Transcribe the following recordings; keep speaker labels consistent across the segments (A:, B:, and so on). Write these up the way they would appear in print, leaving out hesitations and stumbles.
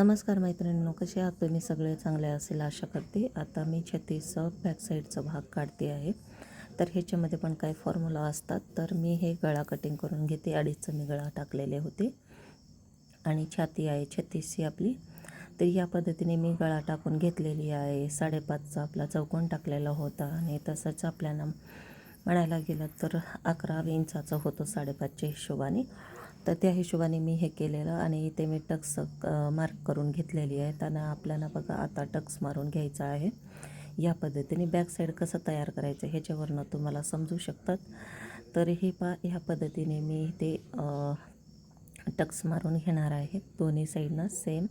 A: नमस्कार मैत्रिणींनो, कसे आहात तुम्ही? सगळे चांगले असेल आशा करते. आता मी छत्तीसचा बॅक साईडचा भाग काढते आहे. तर ह्याच्यामध्ये पण काही फॉर्म्युला असतात. तर मी हे गळा कटिंग करून घेते. 2.5चं मी गळा टाकलेले होते आणि छाती आहे 36ची आपली. तर या पद्धतीने मी गळा टाकून घेतलेली आहे. 5.5चा आपला चौकोन टाकलेला होता आणि तसंच आपल्याला म्हणायला गेलं तर 11 इंचाचं होतं 5.5च्या हिशोबाने. तर त्या हिशोबाने मी हे केलेलं आणि इथे मी टक्स मार्क करून घेतलेली आहे. त्यांना आपल्याला बघा आता टक्स मारून घ्यायचा आहे. या पद्धतीने बॅक साईड कसं तयार करायचं ह्याच्यावरनं तुम्हाला समजू शकतात. तर हे ह्या पद्धतीने मी ते टक्स मारून घेणार आहे दोन्ही साईडनं सेम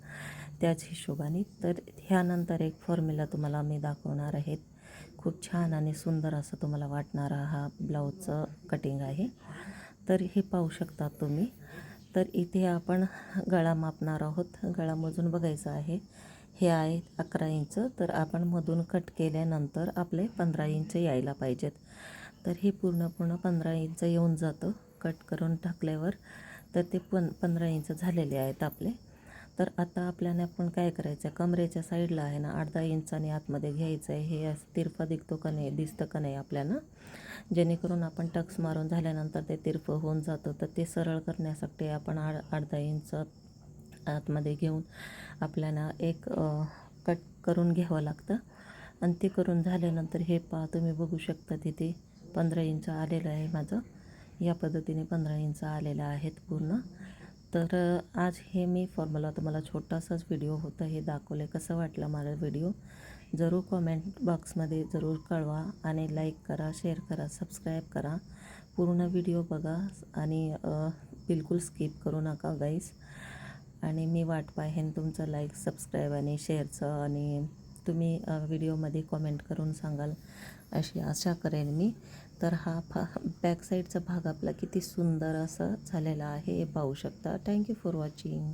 A: त्याच हिशोबाने. तर ह्यानंतर एक फॉर्म्युला तुम्हाला मी दाखवणार आहे. खूप छान आणि सुंदर असं तुम्हाला वाटणारा हा ब्लाऊजचं कटिंग आहे. तर हे पाहू शकता तुम्ही. तर इथे आपण गळा मापणार आहोत. गळा मोजून बघायचा आहे. हे आहे 11 इंच. तर आपण मधून कट केल्यानंतर आपले 15 इंच यायला पाहिजेत. तर हे पूर्ण 15 इंच येऊन जातं कट करून टाकल्यावर. तर ते 15 इंच झालेले आहेत आपले. तर आता आपल्याला पण काय करायचं आहे, कमरेच्या साईडला आहे ना 8-10 इंचाने आतमध्ये घ्यायचं आहे. हे तिरफा दिसतो का नाही, दिसतं का नाही आपल्याला, जेणेकरून आपण टक्स मारून झाल्यानंतर ते तिरफं होऊन जातं. तर ते सरळ करण्यासाठी आपण 8-10 इंच आतमध्ये घेऊन आपल्याला एक कट करून घ्यावं लागतं. आणि ते करून झाल्यानंतर हे तुम्ही बघू शकता तिथे 15 इंच आलेलं आहे माझं. या पद्धतीने 15 इंच आलेलं आहेत पूर्ण. तर आज हे मी फॉर्म्युला तुम्हाला छोटासाच व्हिडिओ होता हे दाखवले. कसं वाटलं माझा व्हिडिओ जरूर कॉमेंट बॉक्समध्ये जरूर कळवा आणि लाईक करा, शेअर करा, सबस्क्राईब करा. पूर्ण व्हिडिओ बघा आणि बिलकुल स्किप करू नका गाईस. आणि मी वाट पाहेन तुमचं लाईक, सबस्क्राईब आणि शेअरचं. आणि तुम्ही व्हिडिओमध्ये कॉमेंट करून सांगाल अशी आशा करेन मी. तर हा बॅक साईडचा भाग आपला किती सुंदर असं झालेला आहे हे पाहू शकता. Thank you for watching.